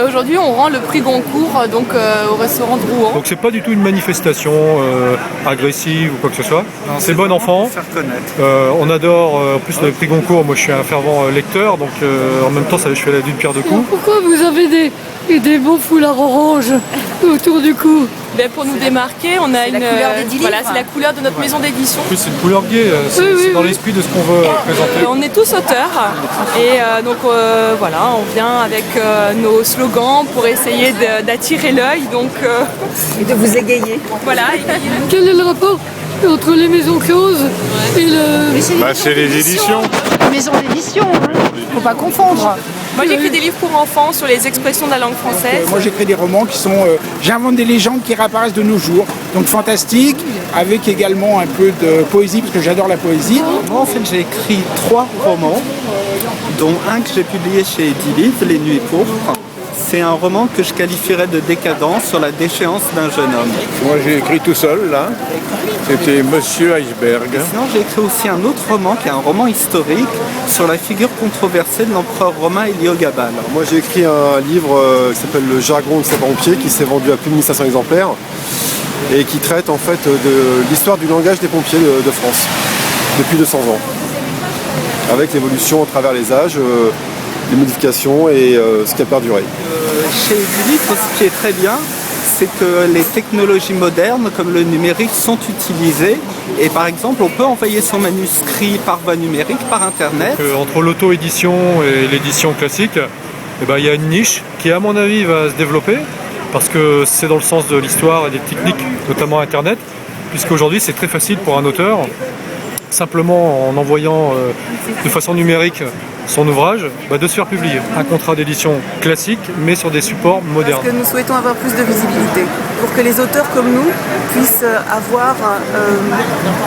Aujourd'hui, on rend le prix Goncourt donc, au restaurant de Rouen. Donc c'est pas du tout une manifestation agressive ou quoi que ce soit. C'est bon enfant. On adore en plus le prix Goncourt. Moi je suis un fervent lecteur, donc en même temps ça je fais d'une pierre deux coups. Pourquoi vous avez des beaux foulards orange autour du cou? Pour nous démarquer, on a une couleur voilà, c'est la couleur de notre maison d'édition. En plus c'est une couleur gay, c'est dans l'esprit de ce qu'on veut présenter. On est tous auteurs et donc voilà, on vient avec nos slogans pour essayer d'attirer l'œil et de vous égayer. Voilà. Quel est le rapport entre les maisons closes et le... c'est les éditions. Maison d'édition, faut pas confondre. Moi j'écris des livres pour enfants sur les expressions de la langue française. Moi j'écris des romans qui sont... j'invente des légendes qui réapparaissent de nos jours. Donc fantastique, avec également un peu de poésie, parce que j'adore la poésie. Moi en fait j'ai écrit 3 romans, dont un que j'ai publié chez Edilivre, Les Nuits pourpres. C'est un roman que je qualifierais de décadent sur la déchéance d'un jeune homme. Moi j'ai écrit tout seul là, c'était Monsieur Iceberg. Sinon j'ai écrit aussi un autre roman qui est un roman historique sur la figure controversée de l'empereur romain Héliogabale. Moi j'ai écrit un livre qui s'appelle Le jargon de sapeurs-pompiers qui s'est vendu à plus de 1500 exemplaires et qui traite en fait de l'histoire du langage des pompiers de France depuis 200 ans. Avec l'évolution à travers les âges, les modifications et ce qui a perduré. Chez Edilivre, ce qui est très bien, c'est que les technologies modernes comme le numérique sont utilisées et par exemple on peut envoyer son manuscrit par voie numérique, par internet. Entre l'auto-édition et l'édition classique, il y a une niche qui à mon avis va se développer parce que c'est dans le sens de l'histoire et des techniques, notamment internet, puisqu'aujourd'hui c'est très facile pour un auteur, simplement en envoyant de façon numérique son ouvrage, de se faire publier. Un contrat d'édition classique, mais sur des supports modernes. Parce que nous souhaitons avoir plus de visibilité, pour que les auteurs comme nous puissent avoir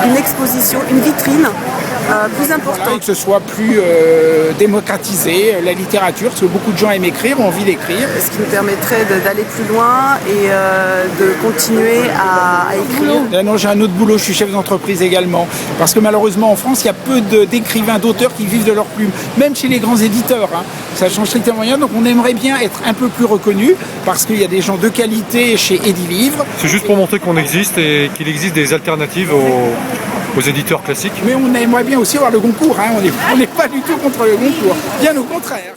une exposition, une vitrine plus importante. Que ce soit plus démocratisé, la littérature, parce que beaucoup de gens aiment écrire, ont envie d'écrire. Ce qui nous permettrait d'aller plus loin et de continuer à écrire. Non, j'ai un autre boulot, je suis chef d'entreprise également. Parce que malheureusement en France, il y a peu d'écrivains, d'auteurs qui vivent de leur plume. Même chez les grands éditeurs, ça change strictement rien. Donc on aimerait bien être un peu plus reconnu parce qu'il y a des gens de qualité chez Edilivre. C'est juste pour montrer qu'on existe et qu'il existe des alternatives aux éditeurs classiques. Mais on aimerait bien aussi avoir le Goncourt, on n'est pas du tout contre le Goncourt, bien au contraire.